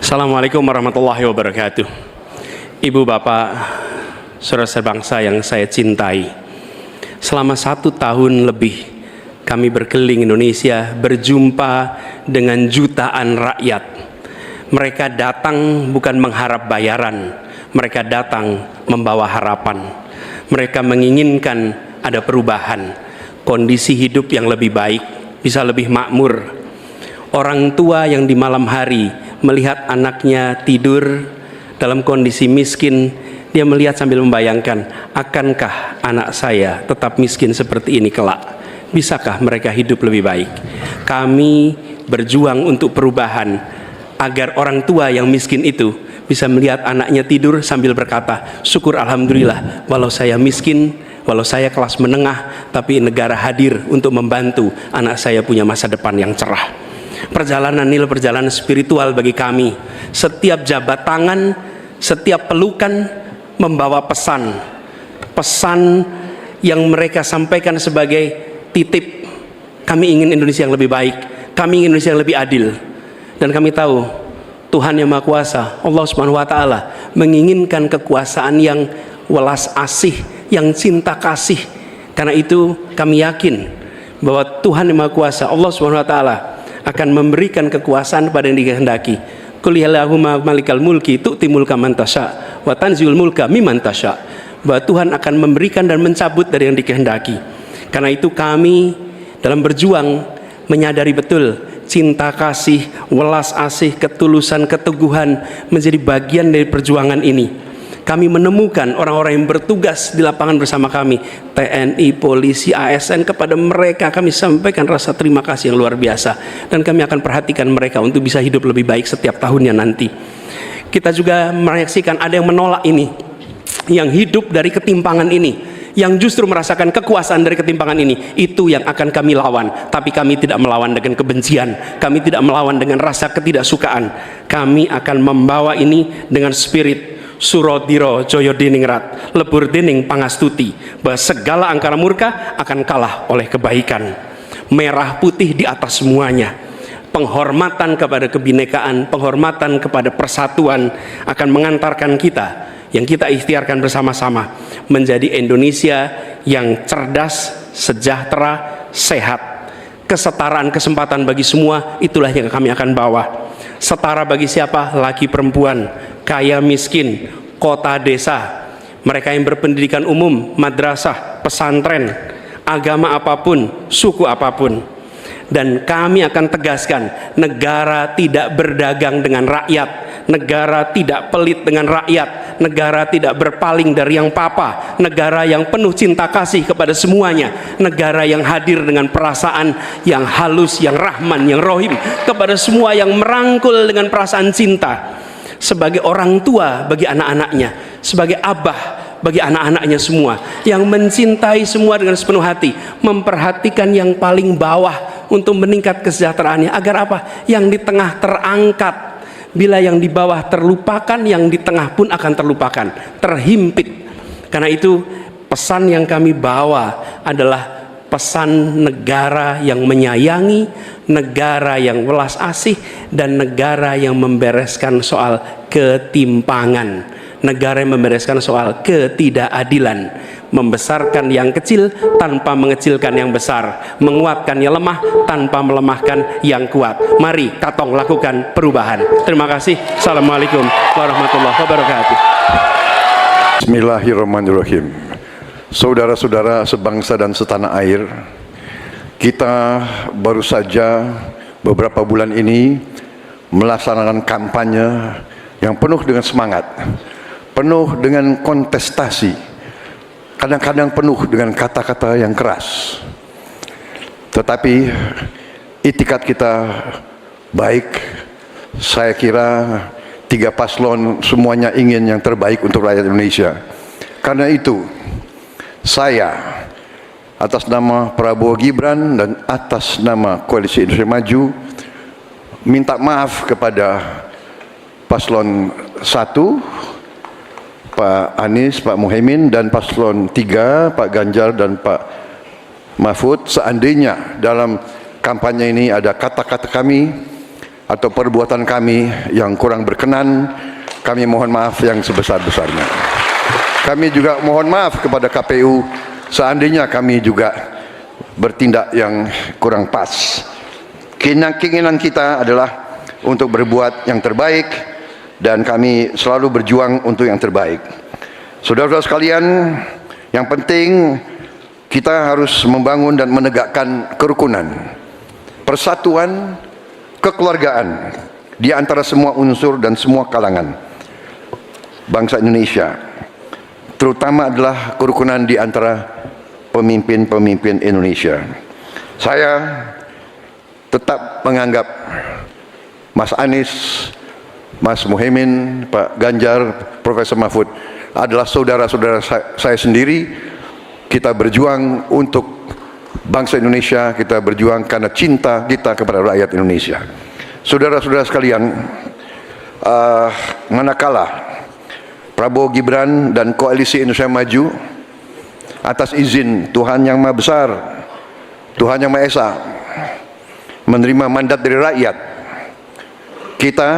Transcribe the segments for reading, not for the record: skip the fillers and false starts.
Assalamualaikum warahmatullahi wabarakatuh. Ibu bapak, saudara sebangsa yang saya cintai, selama 1 tahun lebih kami berkeliling Indonesia, berjumpa dengan jutaan rakyat. Mereka datang bukan mengharap bayaran, mereka datang membawa harapan. Mereka menginginkan ada perubahan, kondisi hidup yang lebih baik, bisa lebih makmur. Orang tua yang di malam hari melihat anaknya tidur dalam kondisi miskin, dia melihat sambil membayangkan, akankah anak saya tetap miskin seperti ini kelak? Bisakah mereka hidup lebih baik? Kami berjuang untuk perubahan agar orang tua yang miskin itu bisa melihat anaknya tidur sambil berkata, syukur alhamdulillah, walau saya miskin, walau saya kelas menengah, tapi negara hadir untuk membantu anak saya punya masa depan yang cerah. Perjalanan ini perjalanan spiritual bagi kami. Setiap jabat tangan, setiap pelukan membawa pesan yang mereka sampaikan sebagai titip. Kami ingin Indonesia yang lebih baik, kami ingin Indonesia yang lebih adil. Dan kami tahu Tuhan yang Maha Kuasa, Allah Subhanahu wa Ta'ala, menginginkan kekuasaan yang welas asih, yang cinta kasih. Karena itu kami yakin bahwa Tuhan yang Maha Kuasa, Allah Subhanahu wa Ta'ala, akan memberikan kekuasaan pada yang dikehendaki. Qul yallahumma malikal mulki tu'ti mulka man tasya wa tanziul mulka mimman tasya. Bahwa Tuhan akan memberikan dan mencabut dari yang dikehendaki. Karena itu kami dalam berjuang menyadari betul cinta kasih, welas asih, ketulusan, keteguhan menjadi bagian dari perjuangan ini. Kami menemukan orang-orang yang bertugas di lapangan bersama kami, TNI, polisi, ASN, kepada mereka kami sampaikan rasa terima kasih yang luar biasa. Dan kami akan perhatikan mereka untuk bisa hidup lebih baik setiap tahunnya nanti. Kita juga menyaksikan ada yang menolak ini, yang hidup dari ketimpangan ini, yang justru merasakan kekuasaan dari ketimpangan ini. Itu yang akan kami lawan. Tapi kami tidak melawan dengan kebencian, kami tidak melawan dengan rasa ketidaksukaan. Kami akan membawa ini dengan spirit Surodiro Joyo Diningrat Lebur Dining Pangastuti, bahwa segala angkara murka akan kalah oleh kebaikan. Merah putih di atas semuanya. Penghormatan kepada kebinekaan, penghormatan kepada persatuan akan mengantarkan kita, yang kita ikhtiarkan bersama-sama, menjadi Indonesia yang cerdas, sejahtera, sehat. Kesetaraan kesempatan bagi semua, itulah yang kami akan bawa. Setara bagi siapa? Laki perempuan, kaya miskin, kota desa, mereka yang berpendidikan umum, madrasah, pesantren, agama apapun, suku apapun. Dan kami akan tegaskan, negara tidak berdagang dengan rakyat, negara tidak pelit dengan rakyat, negara tidak berpaling dari yang papa, negara yang penuh cinta kasih kepada semuanya, negara yang hadir dengan perasaan yang halus, yang rahman, yang rohim kepada semua, yang merangkul dengan perasaan cinta. Sebagai orang tua bagi anak-anaknya, sebagai abah bagi anak-anaknya semua, yang mencintai semua dengan sepenuh hati, memperhatikan yang paling bawah untuk meningkat kesejahteraannya. Agar apa? Yang di tengah terangkat. Bila yang di bawah terlupakan, yang di tengah pun akan terlupakan, terhimpit. Karena itu pesan yang kami bawa adalah pesan negara yang menyayangi, negara yang welas asih, dan negara yang membereskan soal ketimpangan, negara yang membereskan soal ketidakadilan, membesarkan yang kecil tanpa mengecilkan yang besar, menguatkan yang lemah tanpa melemahkan yang kuat. Mari katong lakukan perubahan. Terima kasih. Assalamualaikum warahmatullahi wabarakatuh. Bismillahirrahmanirrahim. Saudara-saudara sebangsa dan setanah air, kita baru saja beberapa bulan ini melaksanakan kampanye yang penuh dengan semangat, penuh dengan kontestasi, kadang-kadang penuh dengan kata-kata yang keras. Tetapi itikat kita baik. Saya kira 3 paslon semuanya ingin yang terbaik untuk rakyat Indonesia. Karena itu saya atas nama Prabowo Gibran dan atas nama Koalisi Indonesia Maju minta maaf kepada paslon 1 Pak Anies, Pak Muhaimin, dan paslon 3 Pak Ganjar dan Pak Mahfud. Seandainya dalam kampanye ini ada kata-kata kami atau perbuatan kami yang kurang berkenan, kami mohon maaf yang sebesar-besarnya. Kami juga mohon maaf kepada KPU seandainya kami juga bertindak yang kurang pas. Keinginan kita adalah untuk berbuat yang terbaik dan kami selalu berjuang untuk yang terbaik. Saudara-saudara sekalian, yang penting kita harus membangun dan menegakkan kerukunan, persatuan, kekeluargaan di antara semua unsur dan semua kalangan bangsa Indonesia, terutama adalah kerukunan di antara pemimpin-pemimpin Indonesia. Saya tetap menganggap Mas Anies, Mas Muhaimin, Pak Ganjar, Profesor Mahfud adalah saudara-saudara saya sendiri. Kita berjuang untuk bangsa Indonesia, kita berjuang karena cinta kita kepada rakyat Indonesia. Saudara-saudara sekalian, manakala Prabowo Gibran dan Koalisi Indonesia Maju atas izin Tuhan Yang Maha Besar, Tuhan Yang Maha Esa, menerima mandat dari rakyat, kita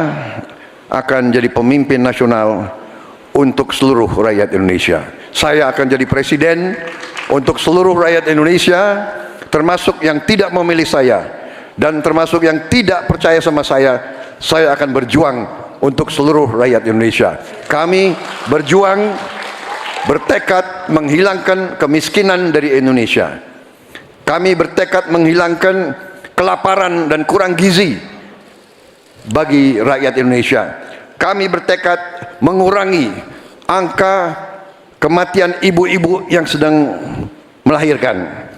akan jadi pemimpin nasional untuk seluruh rakyat Indonesia. Saya akan jadi presiden untuk seluruh rakyat Indonesia, termasuk yang tidak memilih saya dan termasuk yang tidak percaya sama saya akan berjuang untuk seluruh rakyat Indonesia. Kami berjuang, bertekad menghilangkan kemiskinan dari Indonesia. Kami bertekad menghilangkan kelaparan dan kurang gizi bagi rakyat Indonesia. Kami bertekad mengurangi angka kematian ibu-ibu yang sedang melahirkan.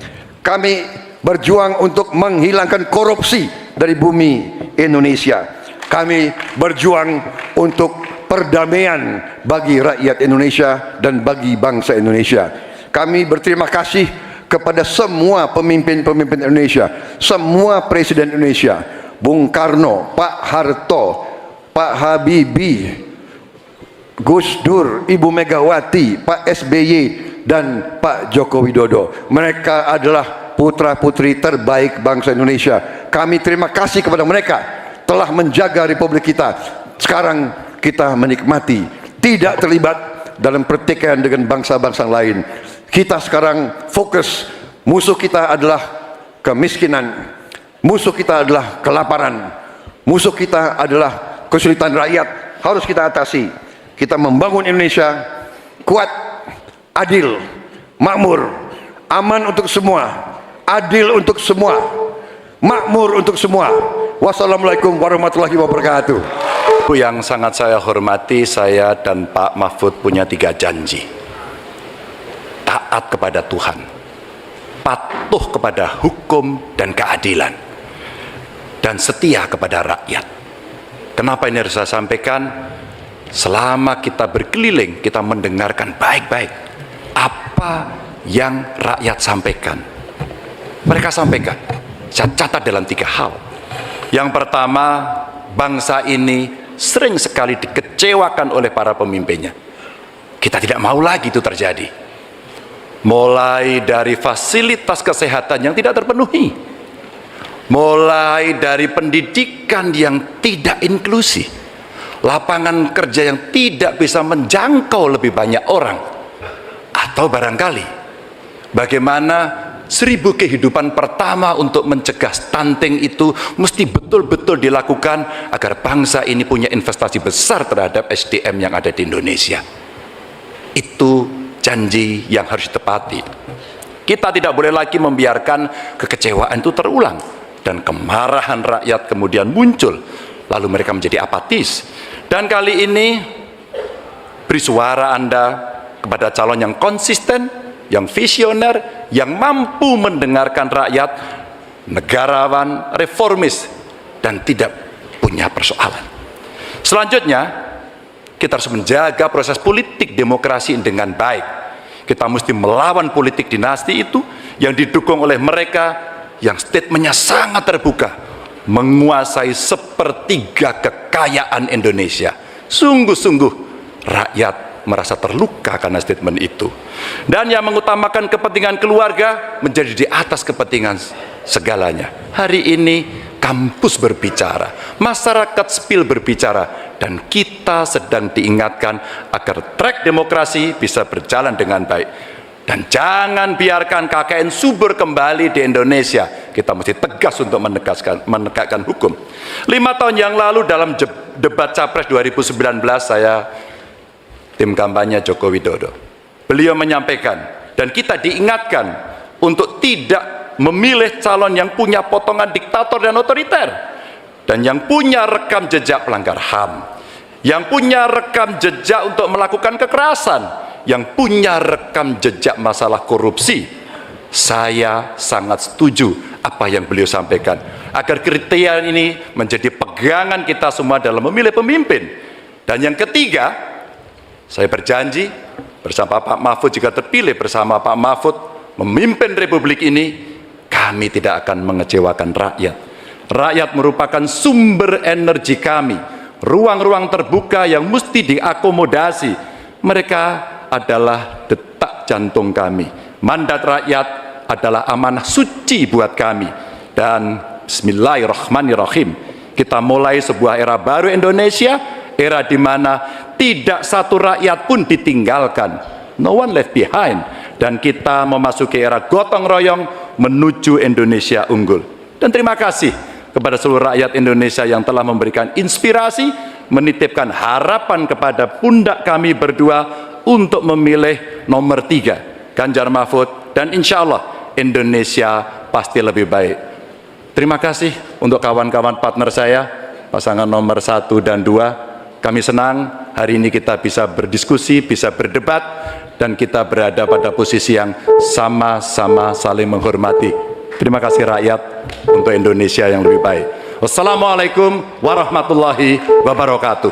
Kami berjuang untuk menghilangkan korupsi dari bumi Indonesia. Kami berjuang untuk perdamaian bagi rakyat Indonesia dan bagi bangsa Indonesia. Kami berterima kasih kepada semua pemimpin-pemimpin Indonesia, semua presiden Indonesia, Bung Karno, Pak Harto, Pak Habibie, Gus Dur, Ibu Megawati, Pak SBY, dan Pak Joko Widodo. Mereka adalah putra-putri terbaik bangsa Indonesia. Kami terima kasih kepada mereka telah menjaga republik kita. Sekarang kita menikmati, tidak terlibat dalam pertikaian dengan bangsa-bangsa lain. Kita sekarang fokus, musuh kita adalah kemiskinan, musuh kita adalah kelaparan, musuh kita adalah kesulitan rakyat, harus kita atasi. Kita membangun Indonesia kuat, adil, makmur, aman untuk semua, adil untuk semua, makmur untuk semua. Wassalamualaikum warahmatullahi wabarakatuh. Yang sangat saya hormati, saya dan Pak Mahfud punya 3 janji. Taat kepada Tuhan, patuh kepada hukum dan keadilan, dan setia kepada rakyat. Kenapa ini harus saya sampaikan? Selama kita berkeliling, kita mendengarkan baik-baik apa yang rakyat sampaikan. Mereka sampaikan, saya catat dalam 3 hal. Yang pertama, bangsa ini sering sekali dikecewakan oleh para pemimpinnya. Kita tidak mau lagi itu terjadi. Mulai dari fasilitas kesehatan yang tidak terpenuhi, mulai dari pendidikan yang tidak inklusif, lapangan kerja yang tidak bisa menjangkau lebih banyak orang, atau barangkali bagaimana 1000 kehidupan pertama untuk mencegah stunting itu mesti betul-betul dilakukan agar bangsa ini punya investasi besar terhadap SDM yang ada di Indonesia. Itu janji yang harus ditepati. Kita tidak boleh lagi membiarkan kekecewaan itu terulang dan kemarahan rakyat kemudian muncul, lalu mereka menjadi apatis. Dan kali ini beri suara Anda kepada calon yang konsisten, yang visioner, yang mampu mendengarkan rakyat, negarawan, reformis, dan tidak punya persoalan. Selanjutnya, kita harus menjaga proses politik demokrasi dengan baik. Kita mesti melawan politik dinasti itu yang didukung oleh mereka yang statementnya sangat terbuka, menguasai 1/3 kekayaan Indonesia. Sungguh-sungguh rakyat merasa terluka karena statement itu. Dan yang mengutamakan kepentingan keluarga menjadi di atas kepentingan segalanya. Hari ini kampus berbicara, masyarakat sipil berbicara, dan kita sedang diingatkan agar trek demokrasi bisa berjalan dengan baik. Dan jangan biarkan KKN subur kembali di Indonesia. Kita mesti tegas untuk menegakkan hukum. 5 tahun yang lalu dalam debat Capres 2019, saya tim kampanye Joko Widodo. Beliau menyampaikan, dan kita diingatkan untuk tidak memilih calon yang punya potongan diktator dan otoriter, dan yang punya rekam jejak pelanggar HAM, yang punya rekam jejak untuk melakukan kekerasan, yang punya rekam jejak masalah korupsi. Saya sangat setuju apa yang beliau sampaikan, agar kriteria ini menjadi pegangan kita semua dalam memilih pemimpin. Dan yang ketiga, saya berjanji bersama Pak Mahfud, jika terpilih bersama Pak Mahfud memimpin republik ini, kami tidak akan mengecewakan rakyat. Rakyat merupakan sumber energi kami, ruang-ruang terbuka yang mesti diakomodasi. Mereka adalah detak jantung kami. Mandat rakyat adalah amanah suci buat kami. Dan bismillahirrahmanirrahim, kita mulai sebuah era baru Indonesia, era di mana tidak satu rakyat pun ditinggalkan, no one left behind. Dan kita memasuki era gotong royong menuju Indonesia unggul. Dan terima kasih kepada seluruh rakyat Indonesia yang telah memberikan inspirasi, menitipkan harapan kepada pundak kami berdua untuk memilih nomor 3, Ganjar Mahfud, dan insya Allah Indonesia pasti lebih baik. Terima kasih untuk kawan-kawan partner saya, pasangan nomor 1 dan 2. Kami senang hari ini kita bisa berdiskusi, bisa berdebat, dan kita berada pada posisi yang sama-sama saling menghormati. Terima kasih rakyat untuk Indonesia yang lebih baik. Wassalamualaikum warahmatullahi wabarakatuh.